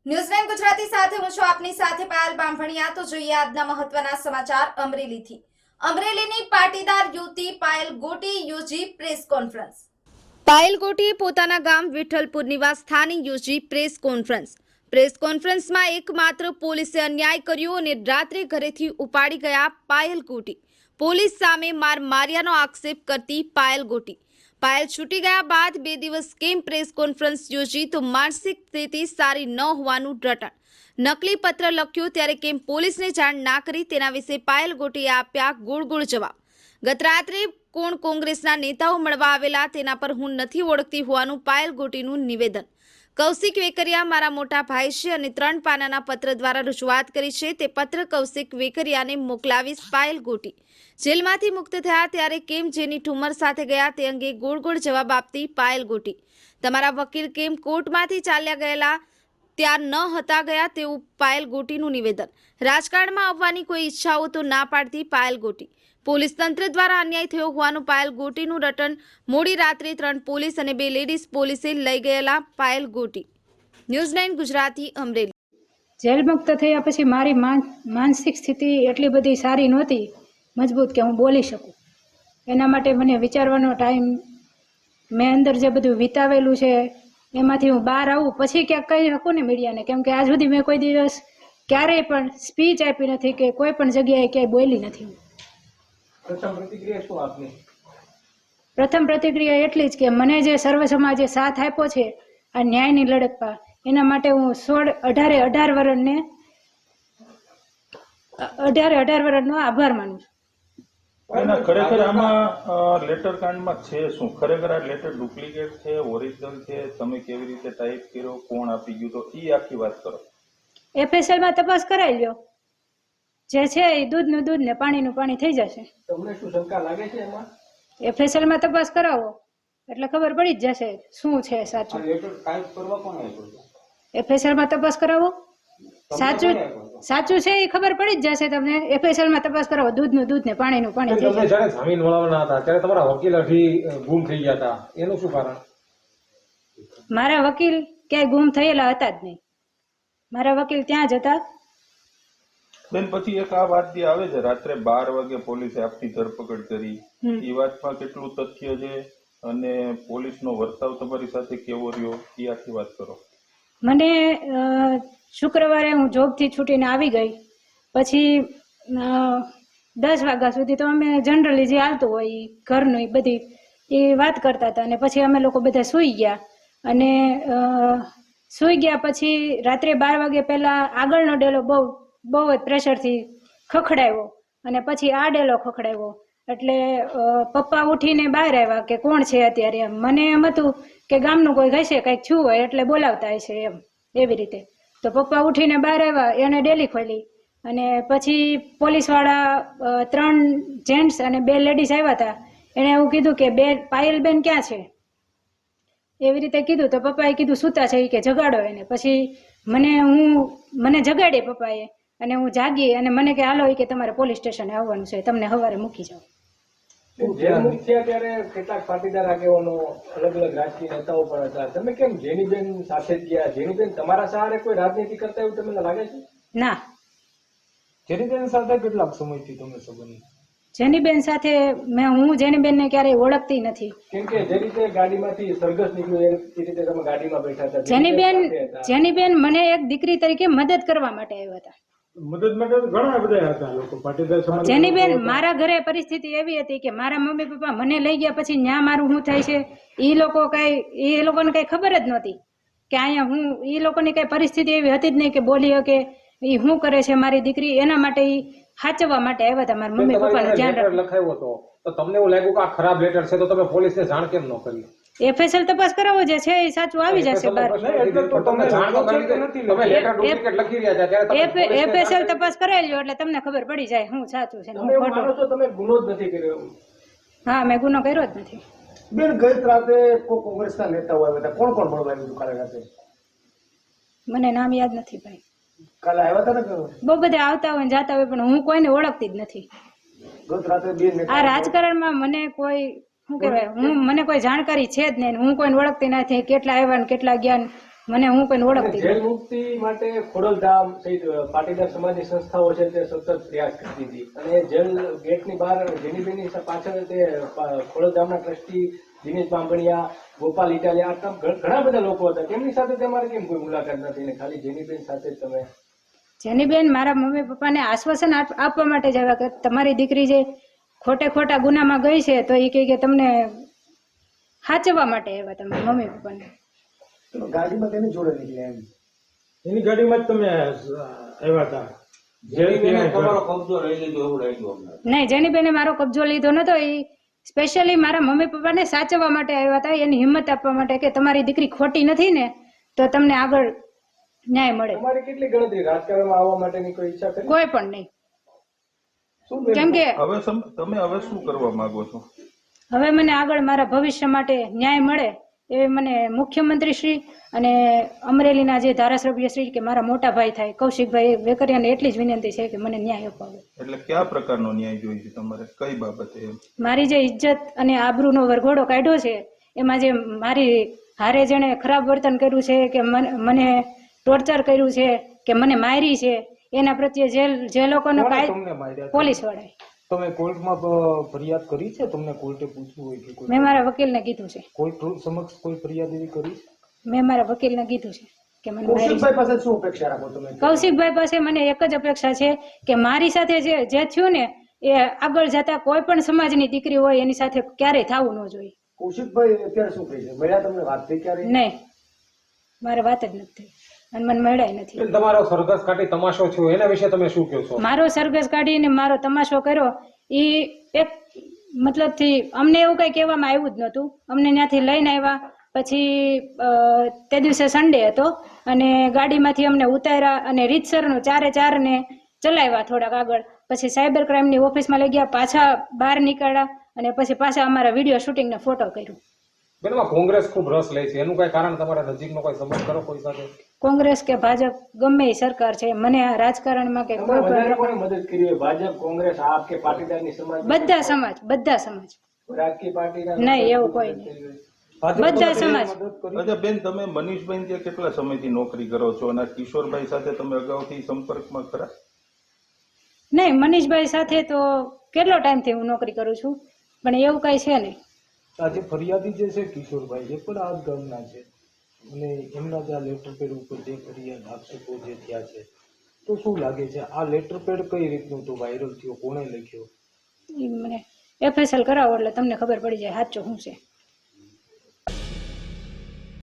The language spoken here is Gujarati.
ન્યૂઝ9 ગુજરાતી સાથે હું છું આપની સાથે પાયલ બામભણિયા। તો જોઈએ આજના મહત્વના સમાચાર અમરેલીથી। અમરેલીની પાટીદાર યુવતી પાયલ ગોટી યોજી પ્રેસ કોન્ફરન્સ। પાયલ ગોટીએ પોતાના ગામ વિઠ્ઠલપુર નિવાસ સ્થાને યોજી પ્રેસ કોન્ફરન્સમાં એકમાત્ર પોલીસે અન્યાય કર્યો અને રાત્રે ઘરેથી ઉપાડી ગયા પાયલ ગોટી। પોલીસ સામે માર્યાનો આક્ષેપ કરતી પાયલ ગોટી। પાયલ છૂટી ગયા બાદ 2 દિવસ કેમ પ્રેસ કોન્ફરન્સ યોજી તો માનસિક સ્થિતિ સારી ન હોવાનું રટણ। નકલી પત્ર લખ્યો ત્યારે કેમ પોલીસને જાણ ના કરી તેના વિશે પાયલ ગોટીએ આપ્યા ગોળ જવાબ। ગત રાત્રે કોણ કોંગ્રેસના નેતાઓ મળવા આવેલા તેના પર હું નથી ઓળખતી હોવાનું પાયલ ગોટીનું નિવેદન। કૌશિક વેકરિયા મારા મોટા ભાઈ છે અને 3 પાનાના પત્ર દ્વારા રજૂઆત કરી છે। તે પત્ર કૌશિક વેકરિયાને મોકલાવીશ પાયલ ગોટી। જેલમાંથી મુક્ત થયા ત્યારે કેમ જેની ઠુમર સાથે ગયા તે અંગે ગોળ જવાબ આપતી પાયલ ગોટી। તમારા વકીલ કેમ કોર્ટમાંથી ચાલ્યા ગયેલા ત્યાર ન હતા ગયા તેવું પાયલ ગોટીનું નિવેદન। રાજકારણમાં આવવાની કોઈ ઈચ્છાઓ તો ના પાડતી પાયલ ગોટી। પોલીસ તંત્ર દ્વારા અન્યાય થયો હોવાનું પાયલ ગોટીનું રટણ। મોડી રાત્રે 3 પોલીસ અને 2 લેડીઝ પોલીસે લઈ ગયેલા પાયલ ગોટી। ન્યૂઝ9 ગુજરાતી અમરેલી। જેલ મુક્ત થયા પછી મારી માનસિક સ્થિતિ એટલી બધી સારી નહોતી મજબૂત કે હું બોલી શકું। એના માટે મને વિચારવાનો ટાઈમ મેં અંદર જે બધું વિતાવેલું છે એમાંથી હું બહાર આવું પછી ક્યાંક કહી શકું ને મીડિયાને, કેમ કે આજ સુધી મેં કોઈ દિવસ ક્યારેય પણ સ્પીચ આપી નથી કે કોઈ પણ જગ્યાએ ક્યાંય બોલી નથી। પ્રથમ પ્રતિક્રિયા એટલી જ કે મને જે સર્વ સમાજે સાથ આપ્યો છે આ ન્યાયની લડતમાં, એના માટે હું 18 વર્ષનો આભાર માનું છું। ખરેખર આમાં લેટર કાંડમાં છે શું? ખરેખર આ લેટર ડુપ્લિકેટ છે, ઓરિજિનલ છે? તમે કેવી રીતે ટાઈપ કર્યો, કોણ આપી ગયું, તો એ આખી વાત કરો। FSL માં તપાસ કરાવી લ્યો, જે છે એ દૂધનું દૂધ ને પાણીનું પાણી થઈ જશે। તમને શું શંકા લાગે છે એમાં? FSL માં તપાસ કરાવો એટલે ખબર પડી જ જશે શું છે સાચું। લેટર ટાઈપ કરવા કોણ આપ્યો? FSL માં તપાસ કરાવો, સાચું છે એ ખબર પડી જ જશે તમને। FSL માં તપાસ કરાવો, દૂધનું દૂધ ને પાણીનું પાણી થઈ જશે। જ્યારે જામીન મળવાના હતા ત્યારે તમારા વકીલ અઢી ગુમ થઈ ગયા હતા, એનું શું કારણ? મારા વકીલ ક્યાંય ગુમ થયેલા હતા જ નહીં, મારા વકીલ ત્યાં જ હતા। બેન, પછી એક આ વાત જે આવે છે રાત્રે 12 વાગે પોલીસે આપની ધરપકડ કરી, એ વાતમાં કેટલું તથ્ય છે અને પોલીસનો વર્તાવ તમારી સાથે કેવો રહ્યો, એ આખી વાત કરો। મને શુક્રવારે હું જોબથી છૂટીને આવી ગઈ પછી 10 વાગ્યા સુધી તો અમે જનરલી જે હાલતું હોય ઘરનું એ બધી એ વાત કરતા હતા અને પછી અમે લોકો બધા સૂઈ ગયા। અને સૂઈ ગયા પછી રાત્રે 12 વાગે પહેલા આગળનો ડેલો બહુ જ પ્રેશરથી ખખડાવ્યો અને પછી આ ડેલો ખખડાવ્યો એટલે પપ્પા ઉઠીને બહાર આવ્યા કે કોણ છે અત્યારે એમ। મને એમ હતું કે ગામનું કોઈ હશે, કંઈક થયું હોય એટલે બોલાવતા હશે એમ, એવી રીતે। તો પપ્પા ઉઠીને બહાર આવ્યા, એને ડેલી ખોલી અને પછી પોલીસવાળા 3 જેન્ટ્સ અને 2 લેડીઝ આવ્યા હતા। એણે એવું કીધું કે પાયલબેન ક્યાં છે, એવી રીતે કીધું। તો પપ્પાએ કીધું સૂતા છે, કે જગાડો એને। પછી મને જગાડી પપ્પાએ અને હું જાગી અને મને કે હાલો કે તમારે પોલીસ સ્ટેશને આવવાનું છે, તમને સવારે મૂકી જાઓ। જેલ મુક્ત થયા ત્યારે કેટલાક પાટીદાર આગેવાનો, અલગ રાજકીય નેતાઓ પણ હતા, તમે કેમ જેનીબેન સાથે જ ગયા? જેનીબેન તમારા સહારે કોઈ રાજનીતિ કરતા એવું તમને લાગે છે? ના, જેનીબેન સાથે કેટલાક સમયથી તમે સંબંધ? જેનીબેન સાથે હું જેનીબેનને ક્યારેય ઓળખતી નથી, કેમ કે જે રીતે ગાડીમાંથી સરઘસ નીકળ્યું એ રીતે તમે ગાડીમાં બેઠા હતા। જેનીબેન મને એક દીકરી તરીકે મદદ કરવા માટે આવ્યા હતા। મદદ માટે ઘણા બધા હતા લોકો, પાટીદાર સમાજ। જેનીબેન મારા ઘરે પરિસ્થિતિ એવી હતી કે મારા મમ્મી પપ્પા મને લઈ ગયા પછી ન્યા મારું શું થાય છે એ લોકોને કઈ ખબર જ નહોતી કે અહીંયા એ લોકોની કઈ પરિસ્થિતિ એવી હતી જ નહીં કે બોલી શકે એ શું કરે છે મારી દીકરી, એના માટે સાચવવા માટે આવ્યા હતા મારા મમ્મી પપ્પાનું ધ્યાન લખાયો હતો તો તમને એવું લાગ્યું કે આ ખરાબ લેટર છે તો તમે પોલીસને જાણ કેમ ન કરી? FSL તપાસ કરાવો, જે છે એ સાચું આવી જશે બહાર। FSL તપાસ કરાવી લો એટલે તમને ખબર પડી જાય શું સાચું છે ને ખોટું। તમે ગુનો જ નથી કર્યો? હા, મેં ગુનો કર્યો જ નથી। બેન, ગઈ રાતે કોંગ્રેસના નેતાઓ આવ્યા હતા, કોણ કોણ મળવા આવ્યું કાલે રાતે? મને નામ યાદ નથી ભાઈ, કાલે આવ્યા હતા ને? બહુ બધા આવતા હોય જાતા હોય પણ હું કોઈને ઓળખતી જ નથી। ગત રાતે 2 આ રાજકારણમાં મને કોઈ શું કહેવાય, મને કોઈ જાણકારી છે જ નહીં, હું કોઈને ઓળખતી નથી, કેટલા આવ્યા ને કેટલા ગયા મને હું કોઈ ઓળખતી જેલ નથી. મુક્તિ માટે ખોડલધામ સહિત પાટીદાર સમાજની સંસ્થાઓ છે તે સતત પ્રયાસ કરતી હતી અને જેલ ગેટની બહાર જેનીબેનની પાછળ તે ખોડલધામના ટ્રસ્ટી દિનેશ બાંભણિયા, ગોપાલ ઇટાલિયા, આ ઘણા બધા લોકો હતા. તેમની સાથે તમારે કેમ કોઈ મુલાકાત નથી ને ખાલી જેનીબેન સાથે જ તમે? જેનીબેન મારા મમ્મી પપ્પાને આશ્વાસન આપવા માટે જ આવ્યા કે તમારી દીકરી જે ખોટા ગુનામાં ગઈ છે તો એ કહે કે તમને સાચવવા માટે આવ્યા તમે મમ્મી પપ્પાને. ગાડીમાં તેની જોડે નીકળ્યા એમ? એની ગાડીમાં જ તમે આવ્યા હતા. તમારો કબજો લઈ લીધો એવું લાગ્યું અમને. નહીં, જેનીબેને મારો કબજો લીધો નતો. એ સ્પેશિયલી મારા મમ્મી પપ્પાને સાચવવા માટે આવ્યા હતા, એની હિંમત આપવા માટે કે તમારી દીકરી ખોટી નથી ને તો તમને આગળ ન્યાય મળે. તમારી કેટલી ગણતરી રાજકારણમાં આવવા માટેની કોઈ ઈચ્છા કરી? કોઈ પણ નહીં. શું બેન? કેમ કે તમે હવે શું કરવા માંગો છો? હવે મને આગળ મારા ભવિષ્ય માટે ન્યાય મળે એ મને મુખ્યમંત્રી શ્રી અને અમરેલીના જે ધારાસભ્ય શ્રી કે મારા મોટા ભાઈ થાય કૌશિકભાઈ વેકરિયાને એટલી જ વિનંતી છે કે મને ન્યાય અપાવો. એટલે કયા પ્રકારનો ન્યાય જોઈએ છે તમારે? કઈ બાબતે? મારી જે ઇજ્જત અને આબરૂનો વરઘોડો કાઢ્યો છે એમાં જે મારી હારે જેણે ખરાબ વર્તન કર્યું છે કે મને ટોર્ચર કર્યું છે કે મને મારી છે એના પ્રત્યે જે લોકોનો પોલીસ વાળાએ. તમે કોર્ટમાં ફરિયાદ કરી છે? તમને કોર્ટે પૂછ્યું હોય કે મેં મારા વકીલને કીધું છે. કોર્ટ સમક્ષ કોઈ ફરિયાદ એવી કરી? મેં મારા વકીલને કીધું છે કે મને મારી છે. કૌશિકભાઈ પાસે શું અપેક્ષા રાખો તમે? કૌશિકભાઈ પાસે મને એક જ અપેક્ષા છે કે મારી સાથે જે થયું ને એ આગળ જતા કોઈ પણ સમાજની દીકરી હોય એની સાથે ક્યારેય થવું ન જોઈએ. કૌશિકભાઈ અત્યારે શું કહે છે? મળ્યા તમને વાત થઈ ક્યારે? નહીં, મારે વાત જ નથી થઈ અને મને મળ્યા નથી. તમારો સરઘસ કાઢી તમાશો થયો એના વિશે તમે શું કહો છો? મારો સરઘસ કાઢીને મારો તમાશો કર્યો એ એક મતલબથી અમને એવું કઈ કહેવામાં આવ્યું જ નહોતું. અમને ત્યાંથી લઈને આવ્યા પછી તે દિવસે સન્ડે હતો અને ગાડીમાંથી અમને ઉતાર્યા અને રીતસરનું 4 ને ચલાવ્યા થોડાક આગળ. પછી સાયબર ક્રાઇમની ઓફિસમાં લઈ ગયા, પાછા બહાર નીકળ્યા અને પછી પાછા અમારા વિડીયો શૂટિંગ ને ફોટો કર્યું. બેનમાં કોંગ્રેસ ખૂબ રસ લે છે, એનું કઈ કારણ તમારા નજીકનો કોઈ સંબંધ કરો કોઈ સાથે? કોંગ્રેસ કે ભાજપ ગમે એ સરકાર છે, મને આ રાજકારણમાં કે કોઈ વધારે પણ કોણે મદદ કરી હોય? ભાજપ, કોંગ્રેસ, આપ કે પાટીદારની સમાજ? બધા સમાજ રાજકીય પાર્ટીના નહીં, એવું કોઈ નહીં, બધા સમાજ. અચ્છા બેન, તમે મનીષભાઈ ત્યાં કેટલા સમયથી નોકરી કરો છો અને કિશોરભાઈ સાથે તમે અગાઉથી સંપર્કમાં ખરા? નહીં, મનીષભાઈ સાથે તો કેટલો ટાઈમથી હું નોકરી કરું છું પણ એવું કઈ છે નહીં. આજે ફરિયાદી જે છે કિશોરભાઈ એ પણ આ જ ગામના છે અને એમના જે આ લેટર પેડ ઉપર જે ફરિયાદ આક્ષેપો જે થયા છે તો શું લાગે છે આ લેટર પેડ કઈ રીતનું તો વાયરલ થયો, કોણે લખ્યો? ઈ મને FSL કરાવો એટલે તમને ખબર પડી જાય સાચું શું છે.